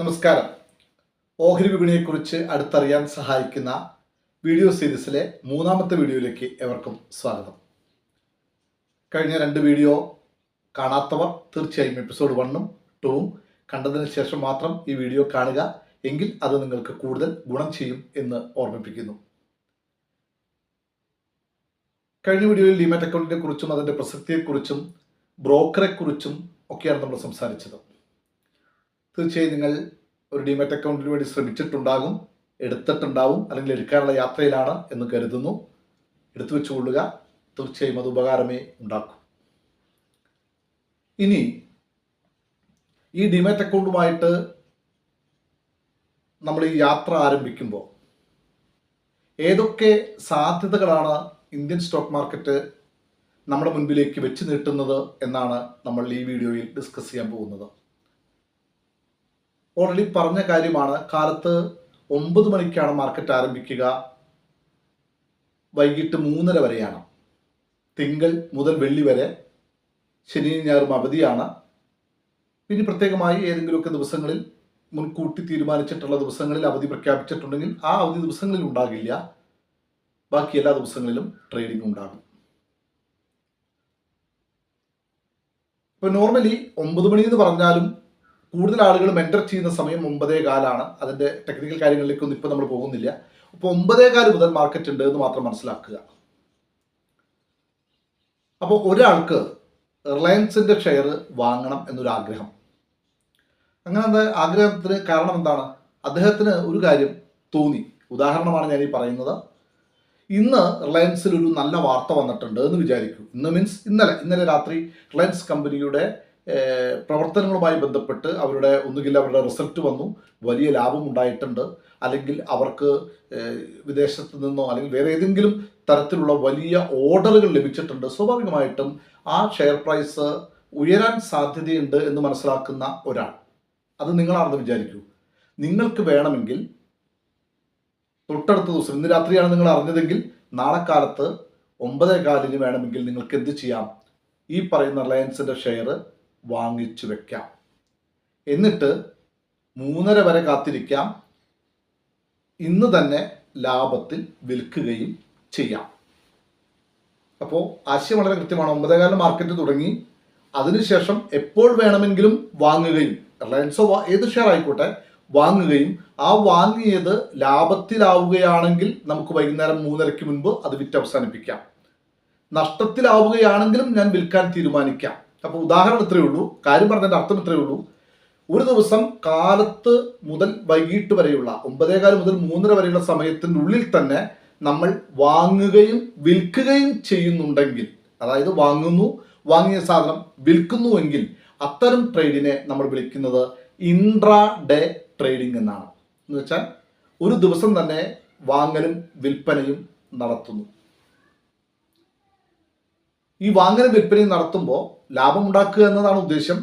നമസ്കാരം. ഓഹരി വിപണിയെക്കുറിച്ച് അടുത്തറിയാൻ സഹായിക്കുന്ന വീഡിയോ സീരീസിലെ മൂന്നാമത്തെ വീഡിയോയിലേക്ക് എവർക്കും സ്വാഗതം. കഴിഞ്ഞ 2 വീഡിയോ കാണാത്തവർ തീർച്ചയായും എപ്പിസോഡ് 1ഉം 2ഉം കണ്ടതിന് ശേഷം മാത്രം ഈ വീഡിയോ കാണുക. എങ്കിൽ അത് നിങ്ങൾക്ക് കൂടുതൽ ഗുണം ചെയ്യും എന്ന് ഓർമ്മിപ്പിക്കുന്നു. കഴിഞ്ഞ വീഡിയോയിൽ ഡിമാറ്റ് അക്കൗണ്ടിനെ കുറിച്ചും അതിൻ്റെ പ്രസക്തിയെക്കുറിച്ചും ബ്രോക്കറെക്കുറിച്ചും ഒക്കെയാണ് നമ്മൾ സംസാരിച്ചത്. തീർച്ചയായും നിങ്ങൾ ഒരു ഡിമാറ്റ് അക്കൗണ്ടിന് വേണ്ടി ശ്രമിച്ചിട്ടുണ്ടാകും, എടുത്തിട്ടുണ്ടാവും, അല്ലെങ്കിൽ എടുക്കാനുള്ള യാത്രയിലാണ് എന്ന് കരുതുന്നു. എടുത്തു വെച്ചുകൊള്ളുക. തീർച്ചയായും അത് ഉപകാരമേ ഉണ്ടാക്കും. ഇനി ഈ ഡിമാറ്റ് അക്കൗണ്ടുമായിട്ട് നമ്മൾ ഈ യാത്ര ആരംഭിക്കുമ്പോൾ ഏതൊക്കെ സാധ്യതകളാണ് ഇന്ത്യൻ സ്റ്റോക്ക് മാർക്കറ്റ് നമ്മുടെ മുൻപിലേക്ക് വെച്ച് നീട്ടുന്നത് എന്നാണ് നമ്മൾ ഈ വീഡിയോയിൽ ഡിസ്കസ് ചെയ്യാൻ പോകുന്നത്. ഓൾറെഡി പറഞ്ഞ കാര്യമാണ്. കാലത്ത് 9 മണിക്കാണ് മാർക്കറ്റ് ആരംഭിക്കുക. വൈകിട്ട് 3:30 വരെയാണ്. തിങ്കൾ മുതൽ വെള്ളി വരെ. ശനിയും ഞായറും അവധിയാണ്. പിന്നെ പ്രത്യേകമായി ഏതെങ്കിലുമൊക്കെ ദിവസങ്ങളിൽ മുൻകൂട്ടി തീരുമാനിച്ചിട്ടുള്ള ദിവസങ്ങളിൽ അവധി പ്രഖ്യാപിച്ചിട്ടുണ്ടെങ്കിൽ ആ അവധി ദിവസങ്ങളിൽ ഉണ്ടാകില്ല. ബാക്കി എല്ലാ ദിവസങ്ങളിലും ട്രേഡിംഗ് ഉണ്ടാകും. ഇപ്പോൾ നോർമലി 9 മണി എന്ന് പറഞ്ഞാലും കൂടുതൽ ആളുകളും എൻ്റർ ചെയ്യുന്ന സമയം 9:15 അതിൻ്റെ ടെക്നിക്കൽ കാര്യങ്ങളിലേക്കൊന്നും ഇപ്പോൾ നമ്മൾ പോകുന്നില്ല. അപ്പോൾ 9:15 മുതൽ മാർക്കറ്റ് ഉണ്ട് എന്ന് മാത്രം മനസ്സിലാക്കുക. അപ്പോൾ ഒരാൾക്ക് റിലയൻസിൻ്റെ ഷെയർ വാങ്ങണം എന്നൊരു ആഗ്രഹം. അങ്ങനെ ആഗ്രഹത്തിന് കാരണം എന്താണ്? അദ്ദേഹത്തിന് ഒരു കാര്യം തോന്നി. ഉദാഹരണമാണ് ഞാൻ ഈ പറയുന്നത്. ഇന്ന് റിലയൻസിൽ ഒരു നല്ല വാർത്ത വന്നിട്ടുണ്ട് എന്ന് വിചാരിക്കൂ. ഇന്ന് മീൻസ് ഇന്നലെ രാത്രി റിലയൻസ് കമ്പനിയുടെ പ്രവർത്തനങ്ങളുമായി ബന്ധപ്പെട്ട് ഒന്നുകിൽ അവരുടെ റിസൾട്ട് വന്നു, വലിയ ലാഭം ഉണ്ടായിട്ടുണ്ട്, അല്ലെങ്കിൽ അവർക്ക് വിദേശത്ത് നിന്നോ അല്ലെങ്കിൽ വേറെ ഏതെങ്കിലും തരത്തിലുള്ള വലിയ ഓർഡറുകൾ ലഭിച്ചിട്ടുണ്ട്. സ്വാഭാവികമായിട്ടും ആ ഷെയർ പ്രൈസ് ഉയരാൻ സാധ്യതയുണ്ട് എന്ന് മനസ്സിലാക്കുന്ന ഒരാൾ, അത് നിങ്ങളാണെന്ന് വിചാരിക്കൂ. നിങ്ങൾക്ക് വേണമെങ്കിൽ തൊട്ടടുത്ത ദിവസം, ഇന്ന് രാത്രിയാണ് നിങ്ങൾ അറിഞ്ഞതെങ്കിൽ നാളെ കാലത്ത് 9:15 വേണമെങ്കിൽ നിങ്ങൾക്ക് എന്ത് ചെയ്യാം? ഈ പറയുന്ന റിലയൻസിൻ്റെ ഷെയർ വാങ്ങിച്ചു വെക്കാം. എന്നിട്ട് 3:30 വരെ കാത്തിരിക്കാം. ഇന്ന് തന്നെ ലാഭത്തിൽ വിൽക്കുകയും ചെയ്യാം. അപ്പോൾ ആശയം വളരെ കൃത്യമാണ്. 9:15 മാർക്കറ്റ് തുടങ്ങി. അതിനുശേഷം എപ്പോൾ വേണമെങ്കിലും വാങ്ങുകയും, റിലയൻസോ ഏത് ഷെയർ ആയിക്കോട്ടെ, വാങ്ങുകയും ആ വാങ്ങിയത് ലാഭത്തിലാവുകയാണെങ്കിൽ നമുക്ക് വൈകുന്നേരം 3:30 മുൻപ് അത് വിറ്റ് അവസാനിപ്പിക്കാം. നഷ്ടത്തിലാവുകയാണെങ്കിലും ഞാൻ വിൽക്കാൻ തീരുമാനിക്കാം. അപ്പോൾ ഉദാഹരണം ഇത്രയേ ഉള്ളൂ. കാര്യം പറഞ്ഞതിൻ്റെ അർത്ഥം ഇത്രയേ ഉള്ളൂ. ഒരു ദിവസം കാലത്ത് മുതൽ വൈകിട്ട് വരെയുള്ള 9:15 മുതൽ 3:30 വരെയുള്ള സമയത്തിൻ്റെ ഉള്ളിൽ തന്നെ നമ്മൾ വാങ്ങുകയും വിൽക്കുകയും ചെയ്യുന്നുണ്ടെങ്കിൽ, അതായത് വാങ്ങിയ സാധനം വിൽക്കുന്നുവെങ്കിൽ അത്തരം ട്രേഡിനെ നമ്മൾ വിളിക്കുന്നത് ഇൻട്രാ ഡേ ട്രേഡിംഗ് എന്നാണ്. എന്ന് വെച്ചാൽ ഒരു ദിവസം തന്നെ വാങ്ങലും വിൽപ്പനയും നടത്തുന്നു. ഈ വാങ്ങലും വിൽപ്പനയും നടത്തുമ്പോൾ ലാഭം ഉണ്ടാക്കുക എന്നതാണ് ഉദ്ദേശം.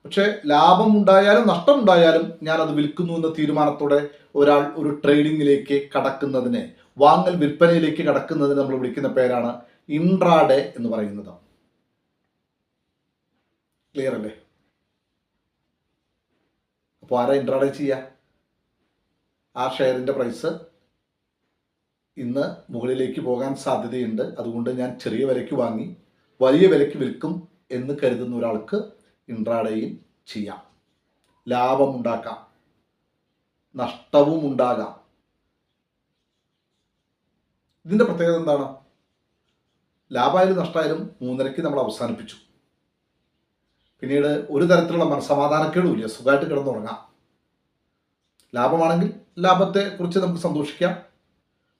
പക്ഷേ ലാഭം ഉണ്ടായാലും നഷ്ടമുണ്ടായാലും ഞാനത് വിൽക്കുന്നു എന്ന തീരുമാനത്തോടെ ഒരാൾ ഒരു ട്രേഡിങ്ങിലേക്ക് കടക്കുന്നതിനെ, വാങ്ങൽ വിൽപ്പനയിലേക്ക് കടക്കുന്നതിന് നമ്മൾ വിളിക്കുന്ന പേരാണ് ഇൻട്രാഡേ എന്ന് പറയുന്നത്. ക്ലിയർ അല്ലേ? അപ്പോൾ ആരാ ഇൻട്രാഡേ ചെയ്യുക? ആ ഷെയറിൻ്റെ പ്രൈസ് ഇന്ന് മുകളിലേക്ക് പോകാൻ സാധ്യതയുണ്ട്, അതുകൊണ്ട് ഞാൻ ചെറിയ വിലയ്ക്ക് വാങ്ങി വലിയ വിലയ്ക്ക് വിൽക്കും എന്ന് കരുതുന്ന ഒരാൾക്ക് ഇൻട്രാഡേയിൽ ചെയ്യാം. ലാഭമുണ്ടാക്കാം, നഷ്ടവും ഉണ്ടാകാം. ഇതിൻ്റെ പ്രത്യേകത എന്താണ്? ലാഭമായാലും നഷ്ടമായാലും 3:30 നമ്മൾ അവസാനിപ്പിച്ചു. പിന്നീട് ഒരു തരത്തിലുള്ള മനസ്സമാധാനക്കേടും ഇല്ല. സുഖമായിട്ട് കിടന്നുറങ്ങാം. ലാഭമാണെങ്കിൽ ലാഭത്തെക്കുറിച്ച് നമുക്ക് സന്തോഷിക്കാം.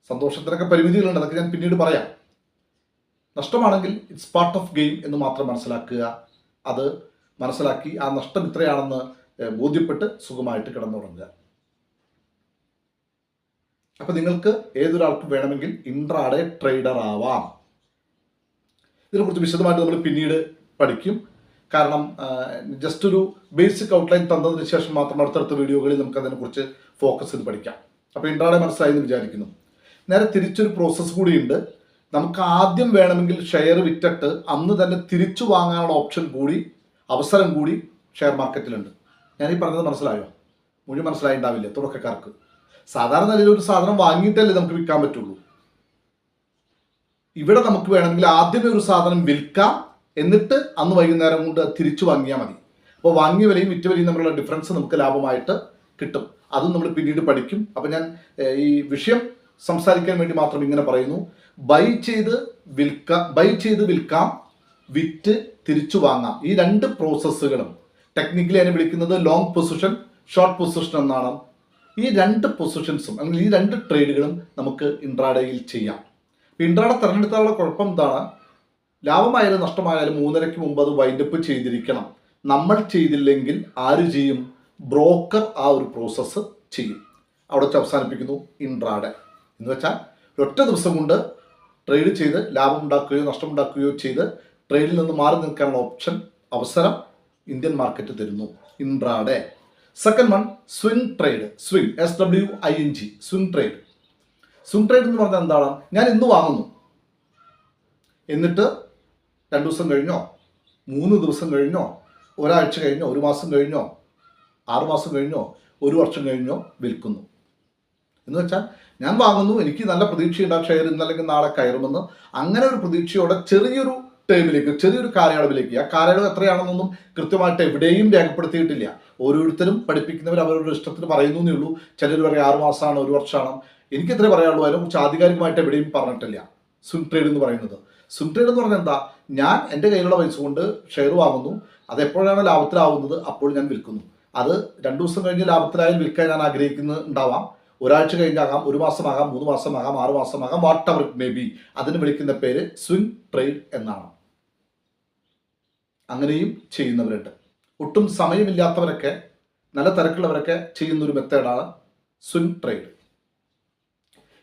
സന്തോഷത്തിനൊക്കെ പരിമിതികളുണ്ട്, അതൊക്കെ ഞാൻ പിന്നീട് പറയാം. നഷ്ടമാണെങ്കിൽ ഇറ്റ്സ് പാർട്ട് ഓഫ് ഗെയിം എന്ന് മാത്രം മനസ്സിലാക്കുക. അത് മനസ്സിലാക്കി ആ നഷ്ടം ഇത്രയാണെന്ന് ബോധ്യപ്പെട്ട് സുഖമായിട്ട് കിടന്നുറങ്ങുക. അപ്പം നിങ്ങൾക്ക് ഏതൊരാൾക്കും വേണമെങ്കിൽ ഇൻട്രാഡേ ട്രേഡർ ആവാം. ഇതിനെക്കുറിച്ച് വിശദമായിട്ട് നമ്മൾ പിന്നീട് പഠിക്കും. കാരണം ജസ്റ്റ് ഒരു ബേസിക് ഔട്ട്ലൈൻ തന്നതിന് ശേഷം മാത്രം അടുത്തടുത്ത വീഡിയോകളിൽ നമുക്ക് അതിനെക്കുറിച്ച് ഫോക്കസ് ചെയ്ത് പഠിക്കാം. അപ്പോൾ ഇൻട്രാഡേ മനസ്സിലായി എന്ന് വിചാരിക്കുന്നു. നേരെ തിരിച്ചൊരു പ്രോസസ്സ് കൂടിയുണ്ട്. നമുക്ക് ആദ്യം വേണമെങ്കിൽ ഷെയർ വിറ്റിട്ട് അന്ന് തന്നെ തിരിച്ചു വാങ്ങാനുള്ള അവസരം കൂടി ഷെയർ മാർക്കറ്റിലുണ്ട്. ഞാനീ പറഞ്ഞത് മനസ്സിലായോ? മുഴുവൻ മനസ്സിലായിണ്ടാവില്ല തുടക്കക്കാർക്ക്. സാധാരണ നിലയിൽ ഒരു സാധനം വാങ്ങിയിട്ടല്ലേ നമുക്ക് വിൽക്കാൻ പറ്റുള്ളൂ. ഇവിടെ നമുക്ക് വേണമെങ്കിൽ ആദ്യമേ ഒരു സാധനം വിൽക്കാം, എന്നിട്ട് അന്ന് വൈകുന്നേരം കൊണ്ട് തിരിച്ചു വാങ്ങിയാൽ മതി. അപ്പോൾ വാങ്ങിയ വിലയും വിറ്റ വിലയും തമ്മിലുള്ള ഡിഫറൻസ് നമുക്ക് ലാഭമായിട്ട് കിട്ടും. അതും നമ്മൾ പിന്നീട് പഠിക്കും. അപ്പം ഞാൻ ഈ വിഷയം സംസാരിക്കാൻ വേണ്ടി മാത്രം ഇങ്ങനെ പറയുന്നു. ബൈ ചെയ്ത് വിൽക്കാം, വിറ്റ് തിരിച്ചു വാങ്ങാം. ഈ രണ്ട് പ്രോസസ്സുകളും ടെക്നിക്കലി അതിനെ വിളിക്കുന്നത് ലോങ് പൊസിഷൻ, ഷോർട്ട് പൊസിഷൻ എന്നാണ്. ഈ രണ്ട് പൊസിഷൻസും അല്ലെങ്കിൽ ഈ രണ്ട് ട്രേഡുകളും നമുക്ക് ഇൻട്രാഡേയിൽ ചെയ്യാം. ഇൻട്രാഡേ തിരഞ്ഞെടുത്താലുള്ള കുഴപ്പം എന്താണ്? ലാഭമായാലും നഷ്ടമായാലും 3:30 മുമ്പ് അത് വൈൻഡപ്പ് ചെയ്തിരിക്കണം. നമ്മൾ ചെയ്തില്ലെങ്കിൽ ആര് ചെയ്യും? ബ്രോക്കർ ആ ഒരു പ്രോസസ്സ് ചെയ്യും. അവിടെ വെച്ച് അവസാനിപ്പിക്കുന്നു ഇൻട്രാഡേ. എന്ന് വെച്ചാൽ ഒരൊറ്റ ദിവസം കൊണ്ട് ട്രേഡ് ചെയ്ത് ലാഭം ഉണ്ടാക്കുകയോ നഷ്ടമുണ്ടാക്കുകയോ ചെയ്ത് ട്രേഡിൽ നിന്ന് മാറി നിൽക്കാനുള്ള അവസരം ഇന്ത്യൻ മാർക്കറ്റ് തരുന്നു intraday. Second one swing trade. Swing SWING swing trade. Swing trade എന്ന് പറഞ്ഞാൽ എന്താണ്? ഞാൻ ഇന്ന് വാങ്ങുന്നു, എന്നിട്ട് 2 ദിവസം കഴിഞ്ഞോ, 3 ദിവസം കഴിഞ്ഞോ, ഒരാഴ്ച കഴിഞ്ഞോ, 1 മാസം കഴിഞ്ഞോ, 6 മാസം കഴിഞ്ഞോ, 1 വർഷം കഴിഞ്ഞോ വിൽക്കുന്നു. എന്ന് വെച്ചാൽ ഞാൻ വാങ്ങുന്നു, എനിക്ക് നല്ല പ്രതീക്ഷയുണ്ടാകും ഷെയർ ഇന്നല്ലെങ്കിൽ നാളെ കയറുമെന്ന്. അങ്ങനെ ഒരു പ്രതീക്ഷയോടെ ചെറിയൊരു ടൈമിലേക്ക്, ചെറിയൊരു കാലയളവിലേക്ക്, ആ കാലയളവ് എത്രയാണെന്നൊന്നും കൃത്യമായിട്ട് എവിടെയും രേഖപ്പെടുത്തിയിട്ടില്ല. ഓരോരുത്തരും പഠിപ്പിക്കുന്നവർ അവരുടെ ഇഷ്ടത്തിന് പറയുന്നേ ഉള്ളൂ. ചിലർ പറയും 6 മാസമാണ്, 1 വർഷമാണ്. എനിക്കെത്രേ പറയാനുള്ളൂ, അതിനെക്കുറിച്ച് ആധികാരികമായിട്ട് എവിടെയും പറഞ്ഞിട്ടില്ല. സ്വിംഗ് ട്രേഡ് എന്ന് പറയുന്നത്. സ്വിംഗ് ട്രേഡ് എന്ന് പറഞ്ഞാൽ എന്താ? ഞാൻ എൻ്റെ കയ്യിലുള്ള പൈസ കൊണ്ട് ഷെയർ വാങ്ങുന്നു, അത് എപ്പോഴാണ് ലാഭത്തിലാവുന്നത് അപ്പോൾ ഞാൻ വിൽക്കുന്നു. അത് 2 ദിവസം കഴിഞ്ഞ് ലാഭത്തിലായാൽ വിൽക്കാൻ ഞാൻ ആഗ്രഹിക്കുന്നുണ്ടാവാം, ഒരാഴ്ച കഴിഞ്ഞാകാം, 1 മാസമാകാം, 3 മാസമാകാം, 6 മാസമാകാം, whatever it may be. അതിന് വിളിക്കുന്ന പേര് സ്വിംഗ് ട്രേഡ് എന്നാണ്. അങ്ങനെയും ചെയ്യുന്നവരുണ്ട്. ഒട്ടും സമയമില്ലാത്തവരൊക്കെ, നല്ല തിരക്കുള്ളവരൊക്കെ ചെയ്യുന്നൊരു മെത്തേഡാണ് സ്വിംഗ് ട്രേഡ്.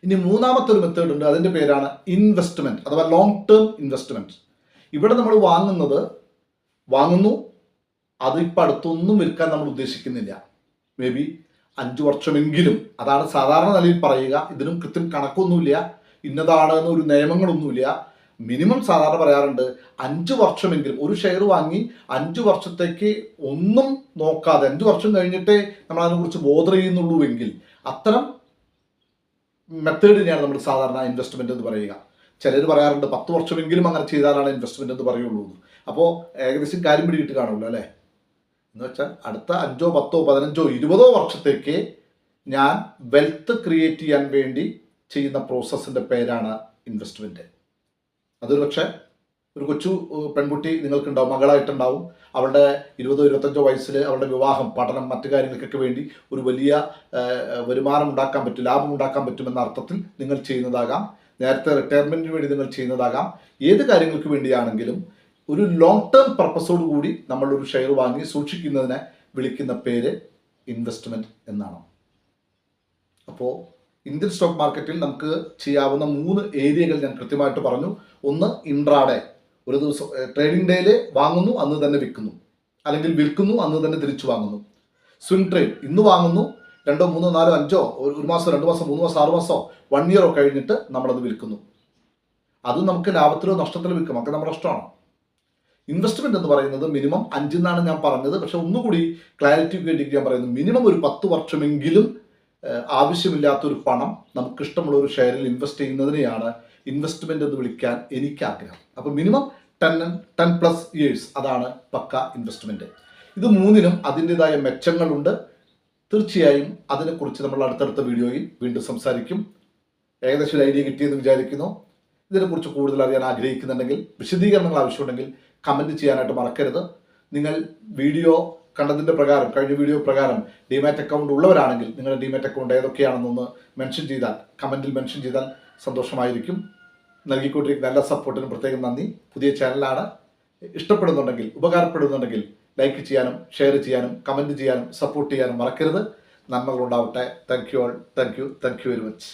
ഇനി മൂന്നാമത്തെ ഒരു മെത്തേഡ് ഉണ്ട്, അതിൻ്റെ പേരാണ് ഇൻവെസ്റ്റ്മെന്റ് അഥവാ ലോങ് ടേം ഇൻവെസ്റ്റ്മെന്റ്. ഇവിടെ നമ്മൾ വാങ്ങുന്നു, അത് ഇപ്പം അടുത്തൊന്നും വിൽക്കാൻ നമ്മൾ ഉദ്ദേശിക്കുന്നില്ല. മേ ബി 5 വർഷമെങ്കിലും, അതാണ് സാധാരണ നിലയിൽ പറയുക. ഇതിനും കൃത്യം കണക്കൊന്നുമില്ല, ഇന്നതാണ് എന്നൊരു നിയമങ്ങളൊന്നുമില്ല. മിനിമം സാധാരണ പറയാറുണ്ട് 5 വർഷമെങ്കിലും. ഒരു ഷെയർ വാങ്ങി 5 വർഷത്തേക്ക് ഒന്നും നോക്കാതെ, 5 വർഷം കഴിഞ്ഞിട്ടേ നമ്മൾ അതിനെക്കുറിച്ച് ബോധർ ചെയ്യുന്നുള്ളൂ എങ്കിൽ അത്തരം മെത്തേഡിനെയാണ് നമ്മൾ സാധാരണ ഇൻവെസ്റ്റ്മെന്റ് എന്ന് പറയുക. ചിലർ പറയാറുണ്ട് 10 വർഷമെങ്കിലും അങ്ങനെ ചെയ്താലാണ് ഇൻവെസ്റ്റ്മെന്റ് എന്ന് പറയുള്ളൂ. അപ്പോൾ ഏകദേശം കാര്യം പിടികിട്ട് കാണുമല്ലോ അല്ലേ? എന്ന് വെച്ചാൽ അടുത്ത 5, 10, 15, 20 വർഷത്തേക്ക് ഞാൻ വെൽത്ത് ക്രിയേറ്റ് ചെയ്യാൻ വേണ്ടി ചെയ്യുന്ന പ്രോസസ്സിൻ്റെ പേരാണ് ഇൻവെസ്റ്റ്മെന്റ്. അതൊരു പക്ഷേ ഒരു കൊച്ചു പെൺകുട്ടി നിങ്ങൾക്കുണ്ടാവും, മകളായിട്ടുണ്ടാവും. അവളുടെ 20, 25 വയസ്സിൽ അവളുടെ വിവാഹം, പഠനം, മറ്റു കാര്യങ്ങൾക്കൊക്കെ വേണ്ടി ഒരു വലിയ വരുമാനം ഉണ്ടാക്കാൻ പറ്റും, ലാഭം ഉണ്ടാക്കാൻ പറ്റുമെന്ന അർത്ഥത്തിൽ നിങ്ങൾ ചെയ്യുന്നതാകാം. നേരത്തെ റിട്ടയർമെന്റിന് വേണ്ടി നിങ്ങൾ ചെയ്യുന്നതാകാം. ഏത് കാര്യങ്ങൾക്ക് വേണ്ടിയാണെങ്കിലും ഒരു ലോങ് ടേം പർപ്പസോട് കൂടി നമ്മളൊരു ഷെയർ വാങ്ങി സൂക്ഷിക്കുന്നതിനെ വിളിക്കുന്ന പേര് ഇൻവെസ്റ്റ്മെന്റ് എന്നാണ്. അപ്പോൾ ഇന്ത്യൻ സ്റ്റോക്ക് മാർക്കറ്റിൽ നമുക്ക് ചെയ്യാവുന്ന 3 ഏരിയകൾ ഞാൻ കൃത്യമായിട്ട് പറഞ്ഞു. ഒന്ന് ഇൻട്രാഡേ, ഒരു ദിവസം ട്രേഡിംഗ് ഡേയിൽ വാങ്ങുന്നു, അന്ന് തന്നെ വിൽക്കുന്നു, അല്ലെങ്കിൽ വിൽക്കുന്നു, അന്ന് തന്നെ തിരിച്ചു വാങ്ങുന്നു. സ്വിംഗ് ട്രേഡ്, ഇന്ന് വാങ്ങുന്നു, 2, 3, 4, 5, 1 മാസം, 2 മാസം, 3 മാസം, 6 മാസമോ 1 ഇയറോ കഴിഞ്ഞിട്ട് നമ്മളത് വിൽക്കുന്നു. അതും നമുക്ക് ലാഭത്തിലോ നഷ്ടത്തിലോ വിൽക്കും, ഒക്കെ നമ്മുടെ ഇഷ്ടമാണ്. ഇൻവെസ്റ്റ്മെന്റ് എന്ന് പറയുന്നത് മിനിമം 5 എന്നാണ് ഞാൻ പറഞ്ഞത്. പക്ഷെ ഒന്നുകൂടി ക്ലാരിറ്റിക്ക് വേണ്ടിയിട്ട് ഞാൻ പറയുന്നത് മിനിമം ഒരു 10 വർഷമെങ്കിലും ആവശ്യമില്ലാത്തൊരു പണം നമുക്കിഷ്ടമുള്ള ഒരു ഷെയറിൽ ഇൻവെസ്റ്റ് ചെയ്യുന്നതിനെയാണ് ഇൻവെസ്റ്റ്മെന്റ് എന്ന് വിളിക്കാൻ എനിക്ക് ആഗ്രഹം. അപ്പോൾ മിനിമം 10+ ഇയേഴ്സ്, അതാണ് പക്ക ഇൻവെസ്റ്റ്മെന്റ്. ഇത് 3നും അതിൻ്റെതായ മെച്ചങ്ങളുണ്ട്. തീർച്ചയായും അതിനെക്കുറിച്ച് നമ്മൾ അടുത്തടുത്ത വീഡിയോയിൽ വീണ്ടും സംസാരിക്കും. ഏകദേശം ഒരു ഐഡിയ കിട്ടിയെന്ന് വിചാരിക്കുന്നു. ഇതിനെക്കുറിച്ച് കൂടുതൽ അറിയാൻ ആഗ്രഹിക്കുന്നുണ്ടെങ്കിൽ, വിശദീകരണങ്ങൾ ആവശ്യമുണ്ടെങ്കിൽ കമൻറ്റ് ചെയ്യാനായിട്ട് മറക്കരുത്. നിങ്ങൾ വീഡിയോ കണ്ടതിൻ്റെ പ്രകാരം, കഴിഞ്ഞ വീഡിയോ പ്രകാരം ഡിമാറ്റ് അക്കൗണ്ട് ഉള്ളവരാണെങ്കിൽ നിങ്ങളുടെ ഡിമാറ്റ് അക്കൗണ്ട് ഏതൊക്കെയാണെന്നൊന്ന് മെൻഷൻ ചെയ്താൽ, കമൻറ്റിൽ മെൻഷൻ ചെയ്താൽ സന്തോഷമായിരിക്കും. നൽകിക്കൊണ്ടിരിക്കുന്ന എല്ലാ സപ്പോർട്ടിനും പ്രത്യേകം നന്ദി. പുതിയ ചാനലാണ്. ഇഷ്ടപ്പെടുന്നുണ്ടെങ്കിൽ, ഉപകാരപ്പെടുന്നുണ്ടെങ്കിൽ ലൈക്ക് ചെയ്യാനും ഷെയർ ചെയ്യാനും കമൻറ്റ് ചെയ്യാനും സപ്പോർട്ട് ചെയ്യാനും മറക്കരുത്. നന്മകളുണ്ടാവട്ടെ. Thank you all. Thank you very much.